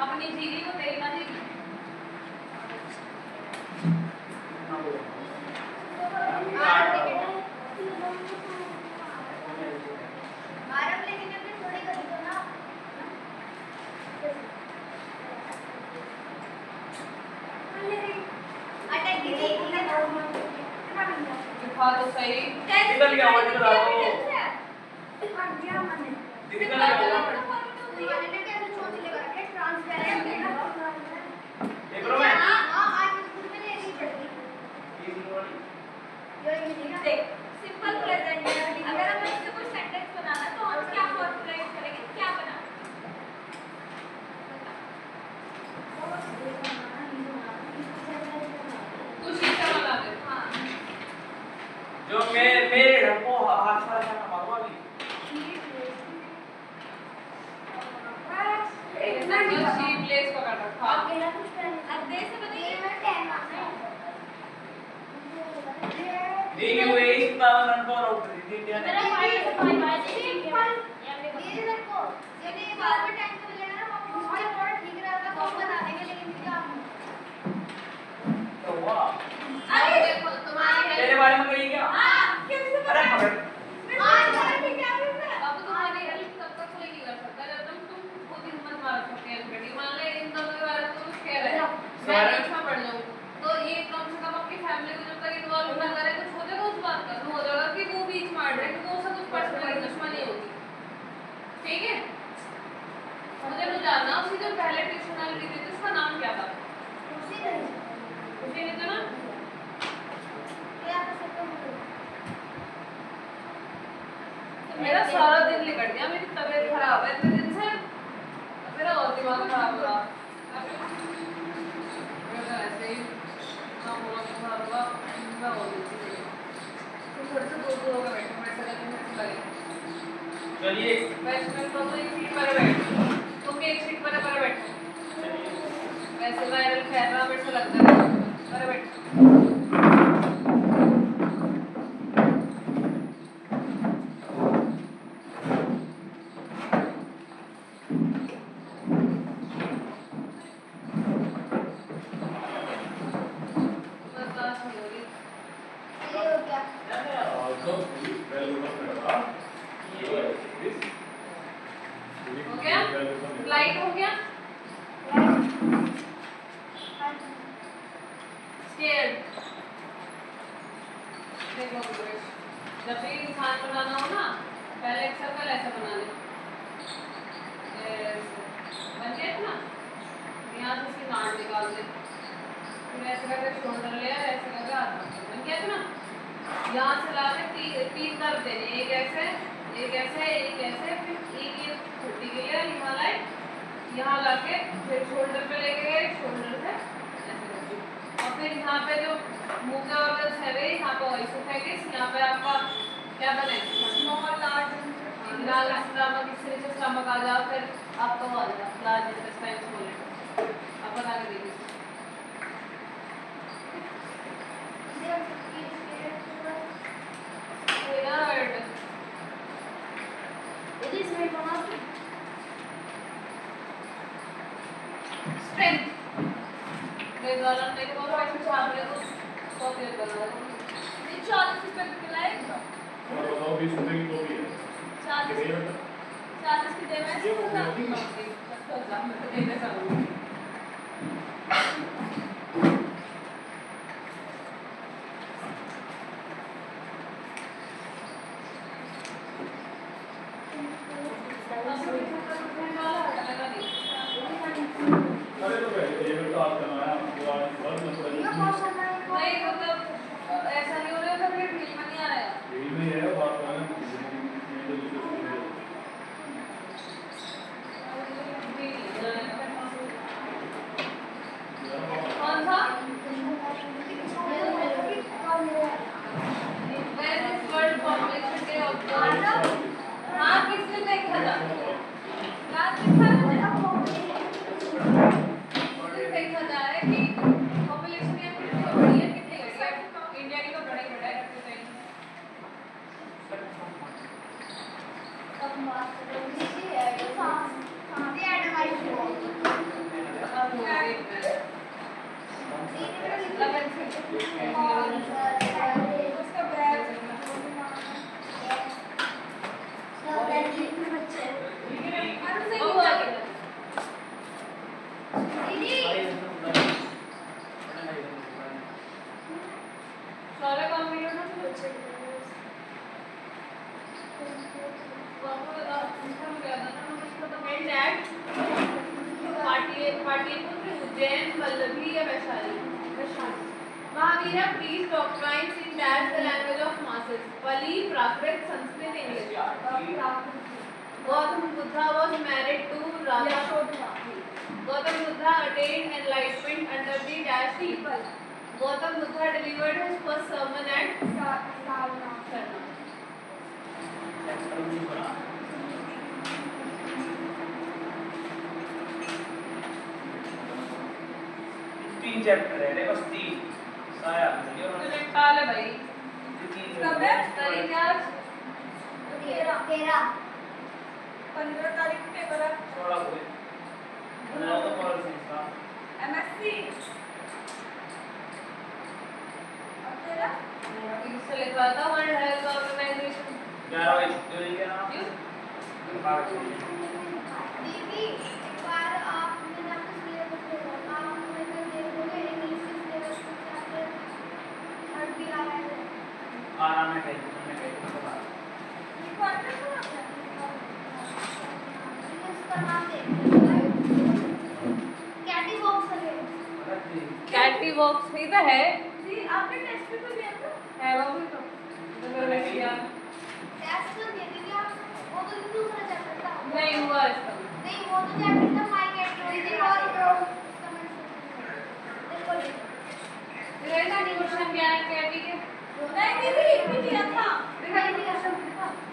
अपनी जीरी को तेरी ना जीरी दिखा तो सही निकल गया वो निकल आओ निकल गया पेपरों में सिंपल प्रेजेंट अगर हम इससे कोई सेंटेंस बनाना तो हम क्या फॉर्मूला यूज करेंगे क्या बना तू शीशा बना दे हां जो मेरे हमको हाथ से ना मारो अभी इतना शीट लेस पकड़ रखा अब दे से बताइए मैं 10 मांगना है देखिए वो इस तरह रन पर आउट कर दी इंडिया ने मेरा 5 सिंपल ये देखो यदि बार में टाइम से मिलेगा ना हम उसके थोड़ा ठीक रहेगा तो बना देंगे लेकिन क्या तो वाह अरे देखो तुम्हारे तेरे बारे में कोई क्या हां कैसे अरे पकड़ आज ठीक है अब तुम्हारी हेल्प तब तक कोई नहीं कर सकता जब तक तुम खुद हिम्मत मार सकते हैं बेटी मान ले इन दोनों के बारे में तुम कह रहे हो मैं इसमें पढ़ जाऊं तो ये कम से कम अपनी फैमिली को जब तक इन्वॉल्व ना करे कुछ हो जाएगा उस बात का हो जाएगा कि वो बीच मार रहे हैं कि वो उससे कुछ पर्सनल दुश्मनी होगी ठीक है मुझे तो जानना उसी जो पहले ट्यूशन वाली थी उसका नाम क्या था उसी ने था ना तो मेरा सारा दिन निकल गया मेरी तबीयत खराब है इतने दिन से मेरा और दिमाग खराब हो रहा मेरा ऐसे ही काम हुआ मैं हो गई थी तो थोड़े से दूर होकर बैठे मेरे से लगे चलिए वैसे तो एक सीट पर बैठ तुम एक सीट पर बैठो वैसे वायरल फैल रहा मेरे से लगता है पर बैठ फ्लाइट हो गया स्केयर्ड देखो जब भी इंसान बनाना हो ना पहले एक सर्कल ऐसा बना ले बन गया ना यहाँ से इसकी नाड़ निकाल दे फिर ऐसे करके शोल्डर ले और ऐसे करके हाथ बन गया ना यहाँ से ला के तीन तरफ देने एक ऐसे फिर एक ये छोटी के लिए यहाँ लाए यहाँ लाके फिर शोल्डर पे लेके गए शोल्डर से ऐसे करके और फिर यहाँ पे जो मुंह के ऑर्गन्स है वे यहाँ पे ऑइसोफेगस यहाँ पे आपका क्या बने स्मॉल लार्ज स्टमक इससे नीचे स्टमक आ जाओ फिर आपका वो आ जाएगा लार्ज इंटेस्टाइन स्मॉल आप बता के देखिए स्ट्रेंथ मेरे वाला मेरे को पैसे छाप ले तो 100 क्लियर करना है 40 रुपए की लाएगा और बताओ 20 रुपए की कॉपी है 40 की दे मैं अरे तो भाई ये तो आप करना है आपको आज बहुत मतलब नहीं मतलब ऐसा नहीं हो रहा है फिर फील में नहीं आ रहा है यही में है बात करना कौन सा वर्ल्ड पॉपुलेशन डे ऑफ हाँ किसने देखा था रात देखा जा रहा है कि पॉपुलेशन यहाँ पे बड़ी है कितनी घटी है इंडिया की तो बड़ी घटा है पाटलिपुत्र, उज्जैन, वल्लभी या Vaishali? Vaishali. Mahavira preached doctrines in dash the language of masses. Pali, Prakrit, Sanskrit, English. Gautam Buddha was married to Radha. Gautam Buddha attained enlightenment under the dash people. Gautam Buddha delivered his first sermon at Sarnath. तीन chapter है बस तीन साया तो निकाल ले भाई। कब है तारीख आज? 15 तारीख को पेपर है। 16 को है तो पढ़ सकता एमएससी अब तेरा इससे लिखा था वर्ल्ड हेल्थ ऑर्गेनाइजेशन 11 बजे जो लिखे ना दीदी एक बार आप मैंने आपको सिलेबस भेजा आप मुझे देखोगे इंग्लिश के सिलेबस में चैप्टर थर्ड भी आ रहा है आराम में कहीं बता ये कौन सा इसका नाम कैटी बॉक्स है कैटी बॉक्स ही तो है जी आपने टेस्ट पेपर दिया था है वो भी तो मैंने किया टेस्ट तो दे दीजिए आप वो तो दूसरा चैप्टर था नहीं हुआ इसका नहीं वो तो चैप्टर था माय कैटेगरी थी और तेरा ऐसा क्वेश्चन क्या है कैटी के नहीं दीदी ये भी दिया था देखा ये दिया था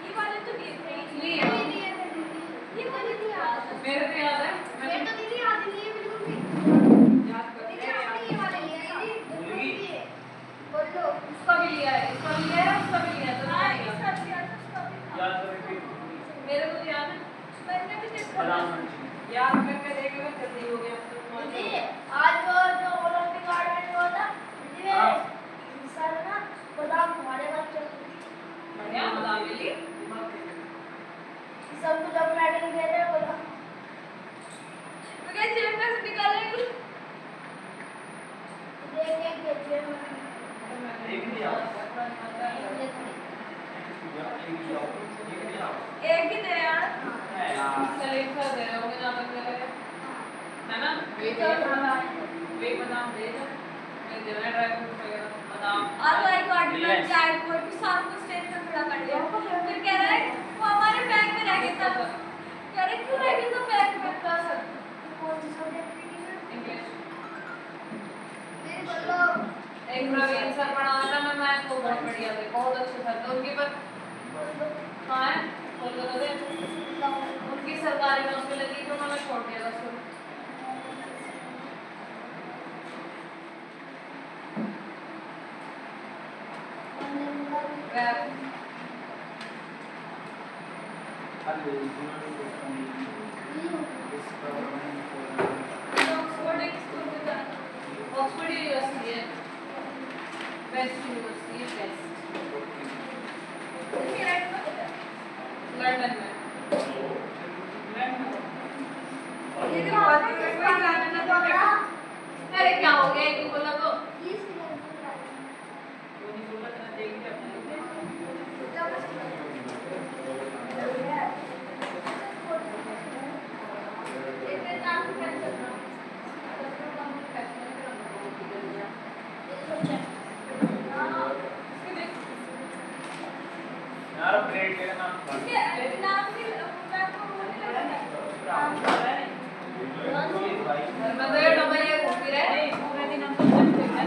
ये वाले तो दिए थे ये दिए थे ये वाले दिया मेरे को याद है मैं तो दीदी याद नहीं है बिल्कुल भी याद कर दीदी आपने ये वाले लिया है दीदी बोलो उसका भी लिया है उसका भी लिया है उसका भी लिया है तो हां नहीं इसका दिया था उसका भी याद करके मेरे को तो याद है मैंने भी चेक करा प्रधानमंत्री याद करके देखेगा जल्दी हो गया दीदी आज वो जो ओलंपिक गार्ड में हुआ था दीदी सर ना बादाम हमारे घर चल बढ़िया बादाम ले ली सबको जब मेडल दे रहे बोला तो क्या जेब में से निकालेंगे देख देख के जेब में एक दिया एक ही दे यार है यार सेलेक्ट कर दे रहे होंगे ना बंदे है ना वे बादाम दे दो मैं दे रहा ड्राई फ्रूट वगैरह बादाम आज आई गॉट चाय को शाम को स्टेज पे खड़ा कर दिया फिर कह रहा है वो हमारे बैग में रह गया था कह रहे क्यों रह गया था बैग में का सर कौन सी सब्जेक्ट की इंग्लिश मेरे बोलो एक प्रवीण सर पढ़ा था मैं मैथ को बहुत बढ़िया थे बहुत अच्छे सर थे उनके पर हाँ है कोलकाता से उनकी सरकारी नौकरी लगी तो मैंने छोड़ दिया था उसको ऑक्सफोर्ड एक स्कूल में था ऑक्सफोर्ड यूनिवर्सिटी है बेस्ट यूनिवर्सिटी है बेस्ट लंदन में ये बात कोई गाना ना तो अरे क्या हो गया एक बोला तो यार प्लेट लेना नाम भी मैं को बोलने लगा नर्मदा ये डबल ये घूमती रहे पूरे दिन हम तो चलते हैं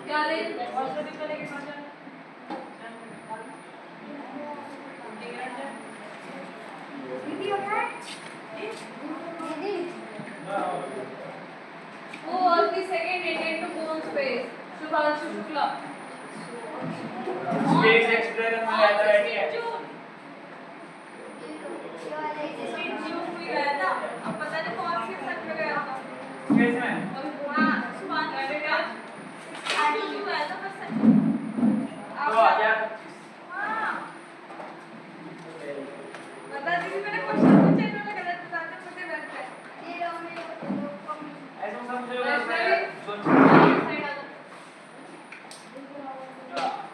क्या ले हॉस्पिटल चले के साथ दीदी हो गया दीदी Who was the second Indian to go on space? Shubhanshu Shukla. Space explorer में आता है क्या जून में गया था अब पता नहीं कौन सी सन में गया था स्पेस में हां सुभान आज जून गया था बस सन 2025 हां बता दीजिए मैंने क्वेश्चन पूछे इन्होंने गलत बता दिया मुझे बैठ गया ये हमने ऐसा समझो वैष्णवी। सोच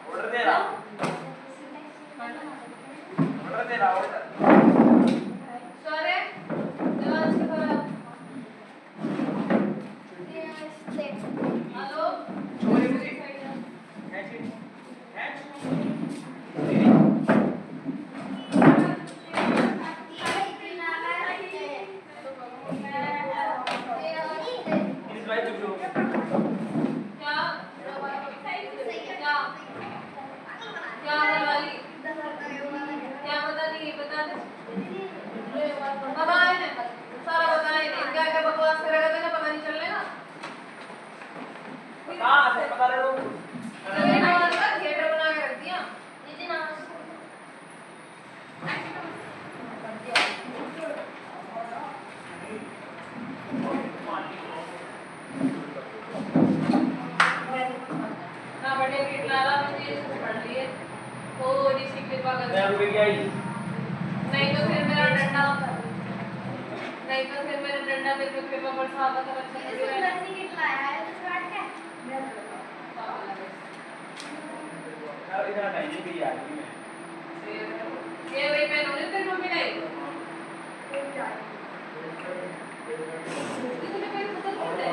ऑर्डर दे रहा तेरा होता सारे जांच के करा हेलो छोरी मुझे हैच हैच इस भाई चुप हो क्या क्या क्या करवाली क्या बता नहीं बता दे बताए नहीं सारा बताए नहीं क्या क्या बकवास करेगा तेरा पता नहीं चलेगा कहां से पता ले लो तेरे नाम का थिएटर बना के रख दिया दीदी नाम ना बड़े गेट लाला मुझे इसको पढ़ लिए ओ ऋषि कृपा कर मैं रुक गया ही नहीं तो फिर मेरा डंडा नहीं तो फिर मेरा डंडा मेरे पे कृपा पर साहब का अच्छा नहीं रहा यार इधर नहीं भी यार ये वही पेन होने तेरी मम्मी लाई इसने पेन खत्म कर दे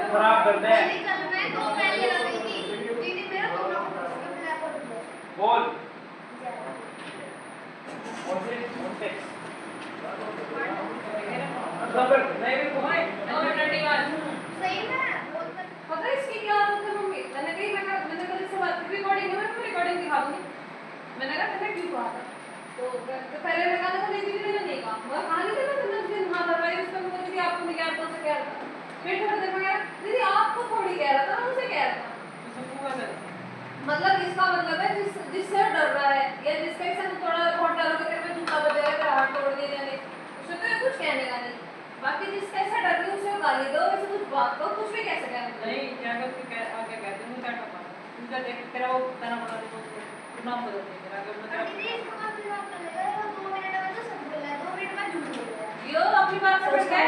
खराब कर दे बोल मोटे रबर नहीं भी घुमाए और डंडी वाल पता है इसकी क्या आदत है मम्मी मैंने कल इससे बात की रिकॉर्डिंग है मैं रिकॉर्डिंग दिखा दूंगी मैंने कहा तुम्हें क्यों कहा था तो पहले मैं कहा था लेकिन मैंने नहीं कहा मैं कहा नहीं था ना दिन हाँ दरवाजे उस पर मुझे दीदी आपको नहीं कह रहा था उसे कह रहा था फिर थोड़ा देर में कह रहा दीदी आपको थोड़ी कह रहा था मैं उसे कह रहा था मतलब इसका मतलब है जिससे डर रहा है या जिसका इसे थोड़ा बहुत डर होकर मैं जूता बजाएगा तेरा हाथ तोड़ दिया जाने उसे तो कुछ कहने का नहीं बाकी जिसका ऐसा डर है उसे गाली दो वैसे कुछ बात को कुछ भी कह सकते हैं नहीं क्या करते क्या आगे कहते हैं क्या करना तुझे देख तेरा वो तना बता दे तो नाम बदल दे तेरा अगर यो अपनी बात समझ गए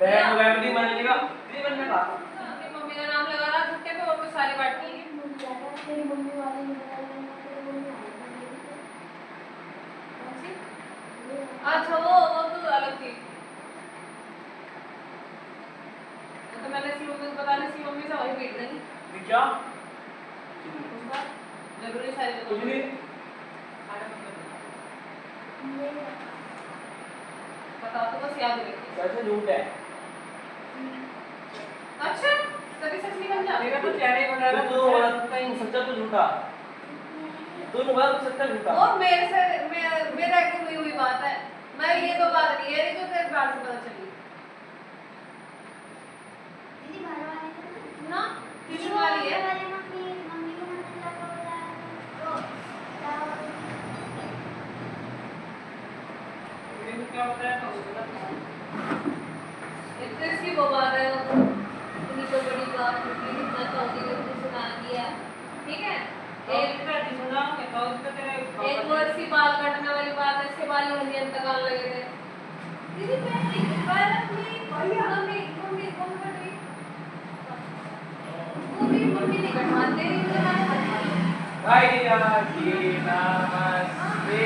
तेरा मोबाइल दी मान लेगा दी बनने का अपनी मम्मी का नाम लगा रहा झुट्टे पे और कोई सारी बात नहीं है अच्छा वो तो अलग थी तो मैंने सी मम्मी को बता दी सी मम्मी से वही भेज देंगी क्या उसका जरूरी सारी कुछ नहीं बताओ तो बस याद रखिए कैसे झूठ है अच्छा कभी सच निकल जाए मेरा तो चेहरे बना रहा तो कहीं सच्चा तो झूठा दोनों बात सच्चा झूठा और मेरे से मेरा एक हुई हुई बात है मैं ये दो बात नहीं है जो तेरे बात से पता चली ना ट्यूशन वाली है क्या बताया था इतने इसकी वो बात है इतनी तो बड़ी बात होती है इतना चौथी को तुझे सुना दिया ठीक है एक वर्ष की बाल काटने वाली बात है इसके बाल ही इंतकाल लगे थे दीदी मैं बाल अपनी भैया मम्मी मम्मी कौन कर रही मम्मी नहीं कटवाते इनके नाम कटवाते भाई यार ये नमस्ते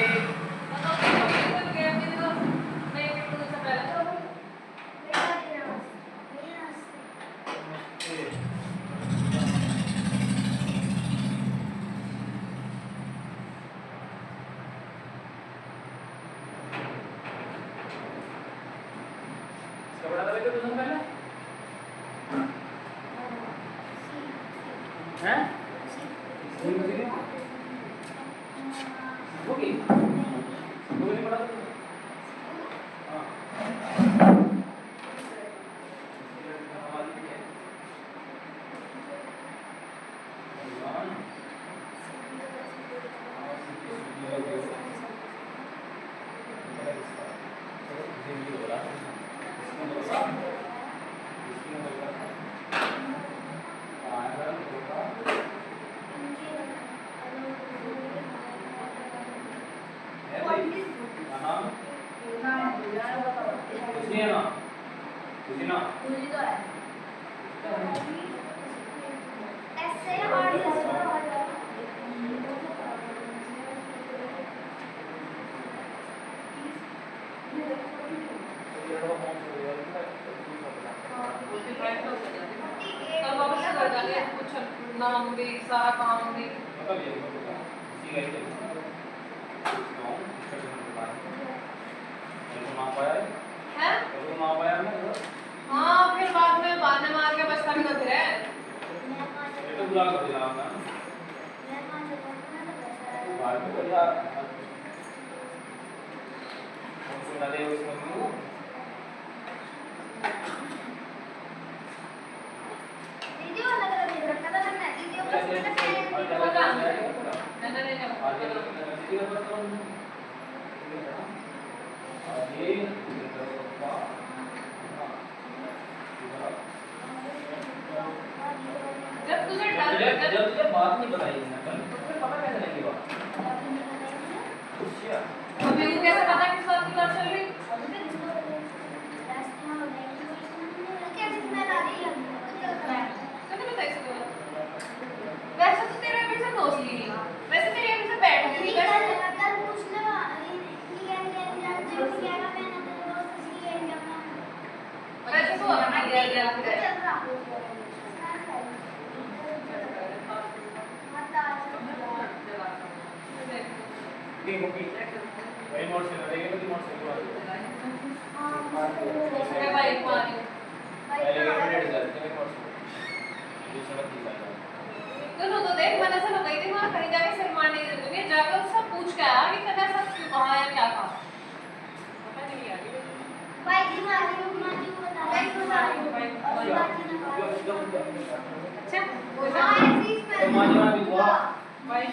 कपड़ा दबे तो तुम पहले हैं ओके वो नहीं पड़ा तो हां कल वापस से कर जाएंगे कुछ नाम भी सारा काम भी मतलब ये इसी का ही है क्यों तो ना पाया है तो ना पाया ना हाँ फिर बाद में बहाने मार के बचता भी तो फिर है ये तो बुला कर दिया आपने बाद में बढ़िया हमको ना दे उसमें क्यों दीदी वाला कलर नहीं रखा था मैंने दीदी को आज मैंने नहीं आज जाऊँ दीदी का बस ये जब तुझे जब डर जब तुझे बात नहीं बताई ना कल तो फिर पता कैसे लगेगा अच्छा तो मेरे को कैसे पता किस बात की बात चल रही तो नहीं पता इसको वैसे तो तेरे अभी से दोस्त ही नहीं वैसे तेरे अभी से बैठ गई वैसे वैसे तो अपना गया गया ठीक ओके वही नोट से रहेगा तो नोट से हुआ मैं बाइक मारी पहले के मिनट करते हैं नोट से दूसरा ठीक है तो देख मैंने ऐसा गई थी वहां कहीं जाके सलमान नहीं दे दूंगी जाकर उससे पूछ के आया कि तूने ऐसा क्यों कहा या क्या कहा पता नहीं यार अच्छा तो माजरा भी हुआ भाई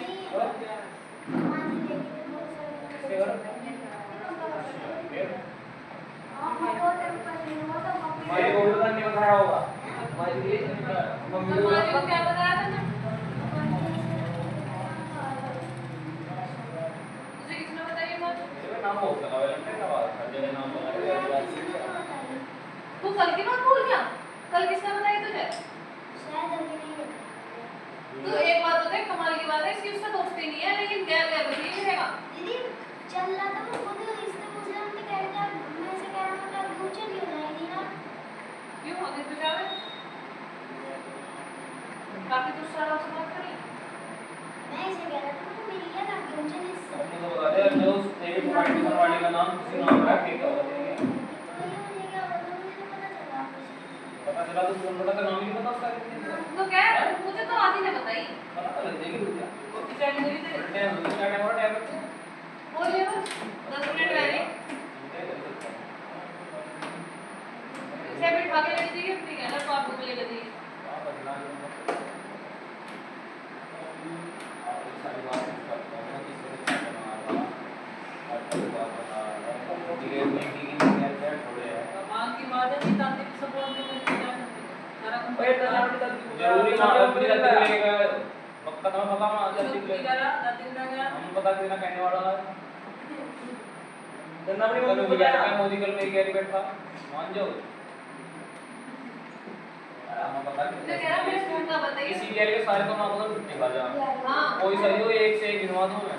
इसके घर भाई को भी नहीं बताया होगा भाई ये मम्मी तो माजी को क्या बताया था ना तुझे किसने बताया बात इसका नाम हो सकता है वैलेंटाइन का बात हर जगह नाम बताया तू कल की बात भूल गया कल किसने बताई तुझे तू एक बात तो देख कमाल की बात है इसकी उससे दोस्ती नहीं है लेकिन गैर गैर बस ये रहेगा चल रहा था वो खुद इसने मुझे हमने कह दिया मैं से कह रहा हूं मतलब वो चली हो जाएगी ना क्यों आगे तू जावे काफी तू सारा उससे बात करी मैं इसे कह रहा था तो मेरी क्या ना क्यों चली इससे हमने तो बता दिया जो तेरी पार्टी वाले का नाम किसी नाम रख के क्या होगा तो ये मुझे क्या बोला मुझे तो पता चला पता चला तो तुम लोगों का नाम ही नहीं पता उसका तो क्या मुझे तो आदि ने बताई पता तो लग जाएगी रुक जा वो किसी ने नहीं दे टाइम हो गया टाइम और टाइम बच्चे बोलिए बस 10 मिनट रह गए इसे बिठा के ले दीजिए ठीक है ना तो आपको ले दीजिए मां की मादर की तांत्रिक सपोर्ट में मुझे क्या सारा जरूरी ना मुझे लगेगा पक्का तो पक्का ना जल्दी हम बता देना कहने वाला है गन्ना अपनी कल मम्मी को मुझे बताया क्या मोदी कल मेरी गैरी बैठा मान जाओ हम बता तो कह रहा मेरे फोन का बताइए इसी गैरी के सारे तो ना बोल छुट्टी खा जा हां कोई सही हो एक से एक गिनवा दूं मैं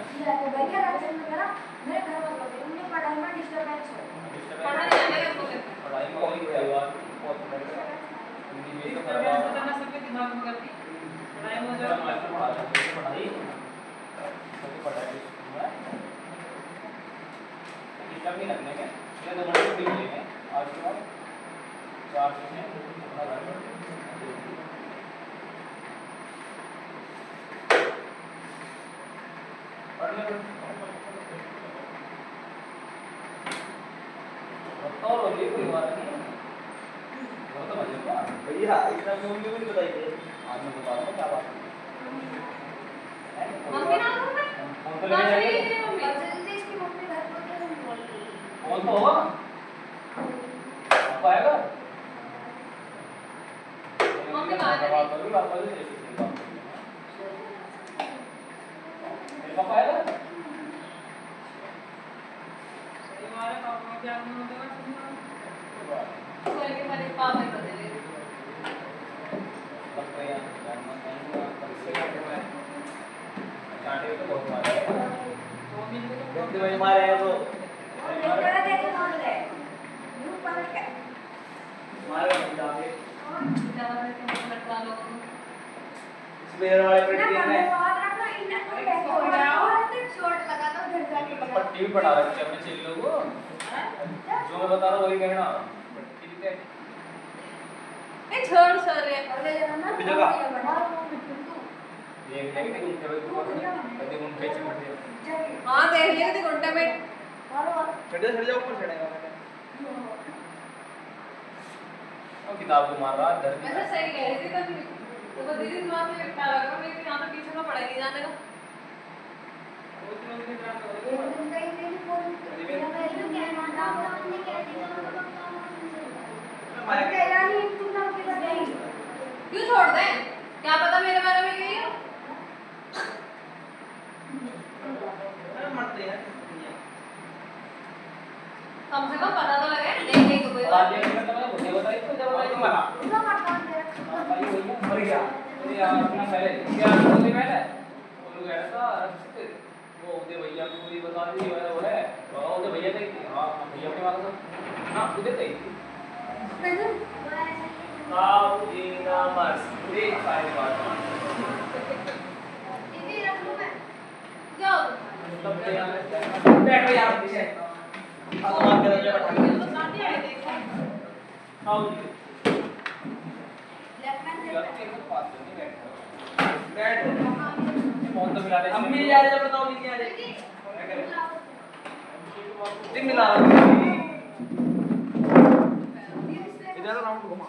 पढ़ा नहीं जाएगा इसको पढ़ाई में कोई परिवार बहुत हिंदी में तो करना सबके दिमाग में करती पढ़ाई में जो पढ़ाई सबको पढ़ाई किताब नहीं रखने के ये तो बड़े भी लेंगे आज के बाद 4 चीजें अपना घर में पढ़ ले बताओ ये कोई बात नहीं है वो तो मजे का भैया इतना अपनी मम्मी को नहीं बताई थी आज मैं बता रहा हूँ क्या बात है मम्मी ना बोल फोन तो रहा लेके है जाइए तेरी मम्मी जल्दी इसकी मम्मी घर पर क्या बोल रही है फोन तो होगा आपको आएगा मम्मी कहाँ है? बात करोगी बात करोगी ऐसे ही बात करोगी मेरे पापा आएगा हमारे पापा क्या होगा कोई के मेरे पापा ही बदले बकरियां जानना चाहिए चाटे तो बहुत मारे तो मम्मी को जब से मैं मारे हैं तो हाँ जरा देख मान ले यू पर क्या मारेगा नहीं जाके ज्यादा करके मत लटका लो स्पेयर वाले पे ना टीम है बात रखना इन्हें तो देखो और शॉट लगा तो घर जाके पट्टी भी पढ़ा रखी है अपने चिल्लों को जो मैं बता रहा हूँ वही कहना ठीक है ए छोड़ सारे अरे जरा ना किधर का? देख लेंगे कि उनके कभी उनके चिमट दिया हां देख लिया कि घंटे में चढ़ जा ऊपर चढ़ेगा मैंने और किताब को मार रहा है धर वैसे सही कह रही थी कभी तो वो दीदी दिमाग में क्या लगा मेरे यहाँ तो पीछे में पड़ेगी जाने का क्यों छोड़ दे क्या पता मेरे बारे में यही हो मरते हैं कम से कम पता तो लगे नहीं नहीं तो कोई बात आज ये करता मैं मुझे बताइए तो जब बताइए मरा भाई वही मर गया अरे यार अपना पहले क्या बोलते पहले वो लोग कह रहा था रस्ते वो उदय भैया को भी बता दी वो है वो उदय भैया थे हां भैया के मारा था हां उदय थे आओ जी नमस्ते सारी बात जाओ बैठो यार पीछे अब मार के बैठा तो सामने आए देखो आओ जी बैठो फोन तो मिला दे हम मिल जा रहे जब बताओ नहीं आ रहे मिला इधर राउंड घुमा